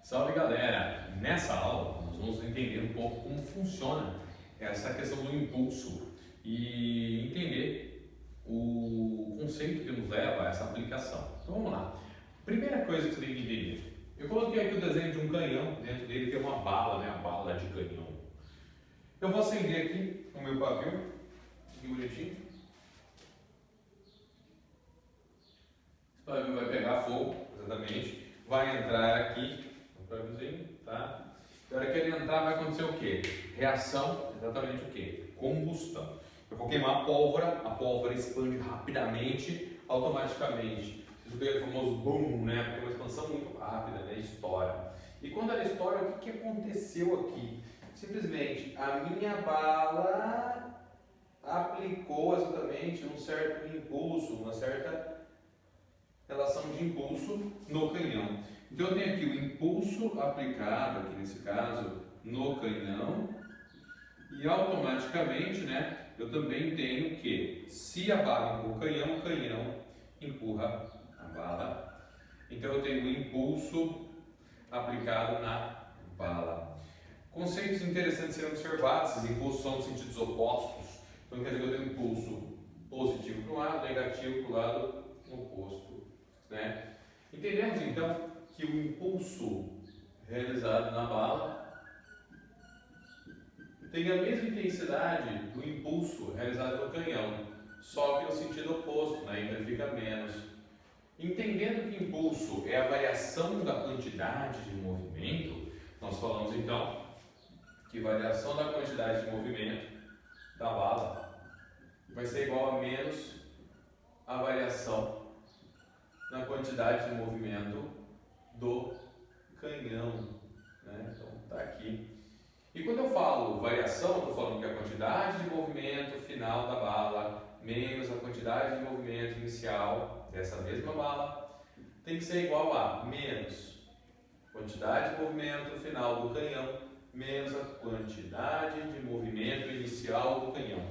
Salve galera! Nessa aula nós vamos entender um pouco como funciona essa questão do impulso e entender o conceito que nos leva a essa aplicação. Então vamos lá. Primeira coisa que você tem que entender. Eu coloquei aqui o desenho de um canhão, dentro dele tem uma bala, né? A bala de canhão. Eu vou acender aqui o meu pavio, que bonitinho. Esse pavio vai pegar fogo, exatamente. Vai entrar aqui no paviozinho, tá? Na hora que ele entrar vai acontecer o quê? Reação, exatamente o quê? Combustão. Eu vou queimar a pólvora expande rapidamente, automaticamente. Isso é o famoso boom, né? Porque é uma expansão muito rápida, né? Estoura. E quando ela estoura, o que aconteceu aqui? Simplesmente a minha bala aplicou exatamente um certo impulso, uma certa relação de impulso no canhão. Então eu tenho aqui o impulso aplicado, aqui nesse caso, no canhão, e automaticamente, né, eu também tenho que, se a bala empurra o canhão empurra a bala. Então eu tenho o impulso aplicado na bala. Conceitos interessantes serem observados, esses impulsos são de sentidos opostos. Então quer dizer que eu tenho um impulso positivo para um lado, negativo para o lado oposto, né? Entendemos então que o impulso realizado na bala tem a mesma intensidade do impulso realizado no canhão, só que no sentido oposto, né? Então ele fica menos. Entendendo que impulso é a variação da quantidade de movimento, nós falamos então que variação da quantidade de movimento da bala vai ser igual a menos a variação na quantidade de movimento do canhão, né? Então está aqui. E quando eu falo variação, estou falando que a quantidade de movimento final da bala menos a quantidade de movimento inicial dessa mesma bala tem que ser igual a menos quantidade de movimento final do canhão menos a quantidade de movimento inicial do canhão.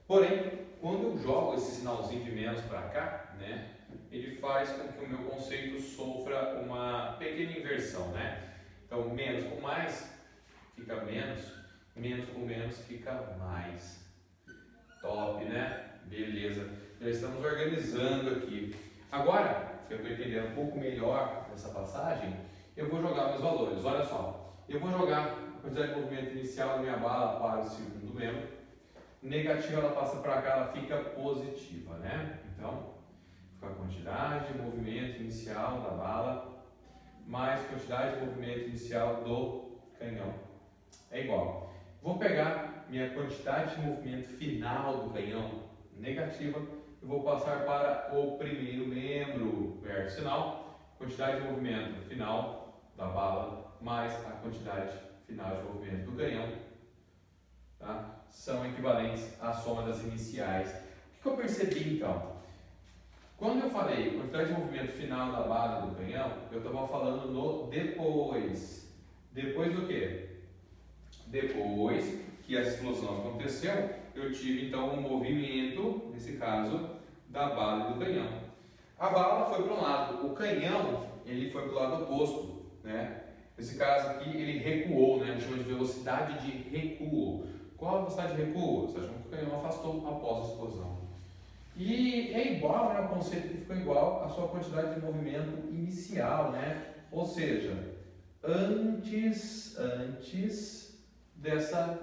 Porém, quando eu jogo esse sinalzinho de menos para cá, né, ele faz com que o meu conceito sofra uma pequena inversão, né? Então, menos com mais fica menos, menos com menos fica mais. Top, né? Beleza. Já estamos organizando aqui. Agora, que eu estou entendendo um pouco melhor essa passagem, eu vou jogar meus valores. Olha só. Eu vou jogar a quantidade de movimento inicial da minha bala para o segundo membro. Negativa, ela passa para cá, ela fica positiva, né? Então, fica a quantidade de movimento inicial da bala mais quantidade de movimento inicial do canhão. É igual. Vou pegar minha quantidade de movimento final do canhão, negativa, e vou passar para o primeiro membro, verso sinal, quantidade de movimento final da bala mais a quantidade final de movimento do canhão, tá? São equivalentes à soma das iniciais. O que eu percebi então? Quando eu falei quantidade de movimento final da bala do canhão, eu estava falando no depois. Depois do quê? Depois que a explosão aconteceu, eu tive então um movimento, nesse caso, da bala e do canhão. A bala foi para um lado, o canhão ele foi para o lado oposto, né? Nesse caso aqui ele recuou, né? A gente chama de velocidade de recuo. Qual a velocidade de recuo? Você acha que o canhão afastou após a explosão. E é igual, né? O conceito que ficou igual à sua quantidade de movimento inicial, né? Ou seja, antes dessa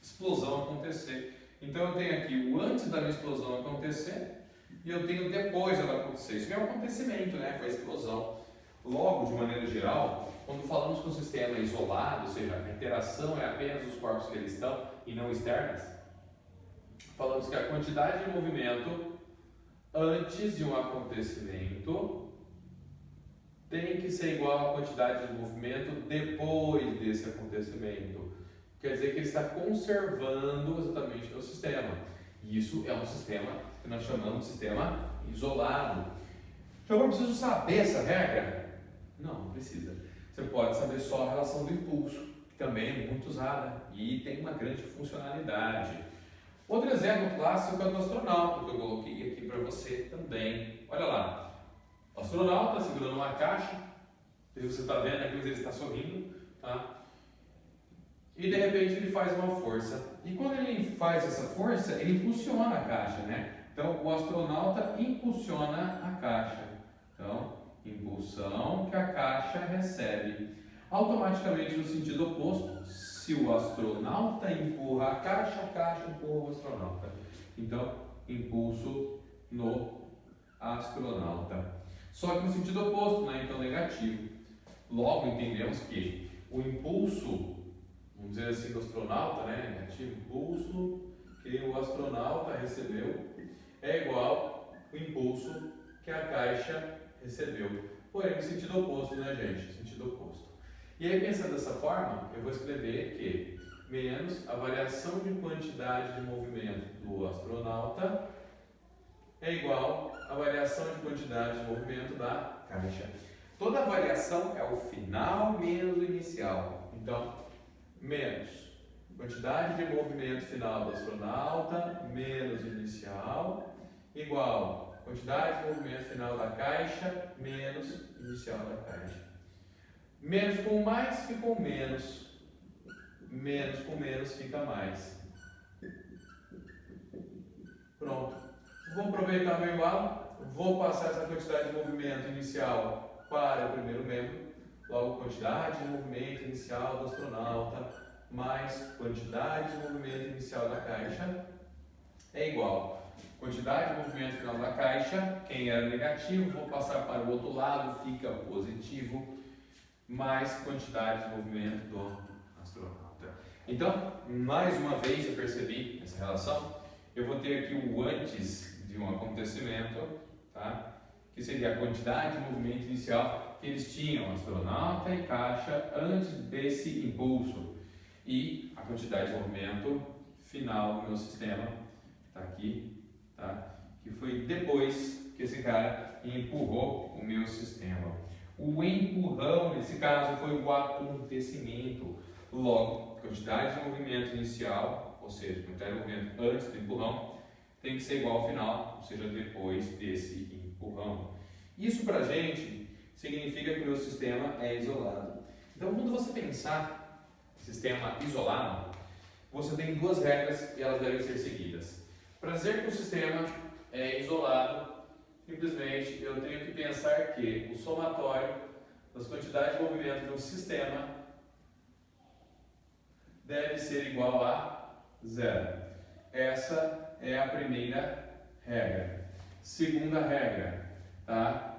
explosão acontecer. Então eu tenho aqui o antes da minha explosão acontecer e eu tenho depois dela acontecer. Isso é um acontecimento, né? Foi a explosão. Logo, de maneira geral, quando falamos que o sistema é isolado, ou seja, a interação é apenas dos corpos que eles estão e não externas, falamos que a quantidade de movimento antes de um acontecimento tem que ser igual à quantidade de movimento depois desse acontecimento. Quer dizer que ele está conservando exatamente o sistema. E isso é um sistema que nós chamamos de sistema isolado. Já eu preciso saber essa regra? Não precisa. Você pode saber só a relação do impulso, que também é muito usada e tem uma grande funcionalidade. Outro exemplo clássico é do astronauta, que eu coloquei aqui para você também. Olha lá, o astronauta segurando uma caixa, Você está vendo aqui, mas ele está sorrindo, tá? E de repente ele faz uma força. E quando ele faz essa força, ele impulsiona a caixa, né? Então o astronauta impulsiona a caixa. Então, impulsão que a caixa recebe. Automaticamente no sentido oposto, se o astronauta empurra a caixa empurra o astronauta. Então, impulso no astronauta. Só que no sentido oposto, né? Então negativo. Logo entendemos que o impulso, vamos dizer assim, do astronauta, né? Negativo, impulso que o astronauta recebeu é igual ao impulso que a caixa recebeu. Porém, no sentido oposto, né, gente? Sentido oposto. E aí, pensando dessa forma, eu vou escrever que menos a variação de quantidade de movimento do astronauta é igual à variação de quantidade de movimento da caixa. Toda variação é o final menos o inicial. Então, menos quantidade de movimento final do astronauta menos o inicial igual quantidade de movimento final da caixa menos inicial da caixa. Menos com mais ficou menos. Menos com menos fica mais. Pronto. Vou aproveitar meu igual. Vou passar essa quantidade de movimento inicial para o primeiro membro. Logo, quantidade de movimento inicial do astronauta mais quantidade de movimento inicial da caixa é igual. Quantidade de movimento final da caixa, quem era negativo, vou passar para o outro lado, fica positivo, mais quantidade de movimento do astronauta. Então, mais uma vez eu percebi essa relação. Eu vou ter aqui o antes de um acontecimento, tá? Que seria a quantidade de movimento inicial que eles tinham, astronauta e caixa, antes desse impulso. E a quantidade de movimento final do meu sistema, está aqui, tá? Que foi depois que esse cara empurrou o meu sistema. O empurrão, nesse caso, foi o acontecimento. Logo, quantidade de movimento inicial, ou seja, quantidade de movimento antes do empurrão, tem que ser igual ao final, ou seja, depois desse empurrão. Isso para a gente significa que o meu sistema é isolado. Então, quando você pensar sistema isolado, você tem duas regras e elas devem ser seguidas. Para dizer que o sistema é isolado, simplesmente eu tenho que pensar que o somatório das quantidades de movimento de um sistema deve ser igual a zero. Essa é a primeira regra. Segunda regra, tá?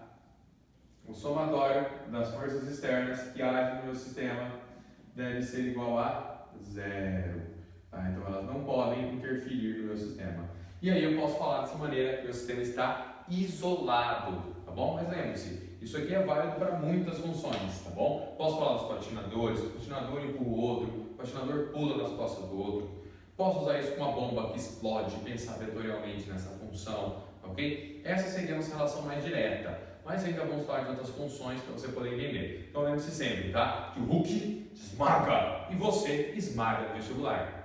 O somatório das forças externas que agem no meu sistema deve ser igual a zero. Tá? Então elas não podem interferir no meu sistema. E aí eu posso falar dessa maneira que o meu sistema está isolado, tá bom? Mas lembre-se, isso aqui é válido para muitas funções, tá bom? Posso falar dos patinadores, o patinador empurra o outro, o patinador pula nas costas do outro. Posso usar isso com uma bomba que explode e pensar vetorialmente nessa função, ok? Essa seria a nossa relação mais direta, mas ainda vamos falar de outras funções para você poder entender. Então lembre-se sempre, tá? Que o Hulk esmaga e você esmaga no vestibular.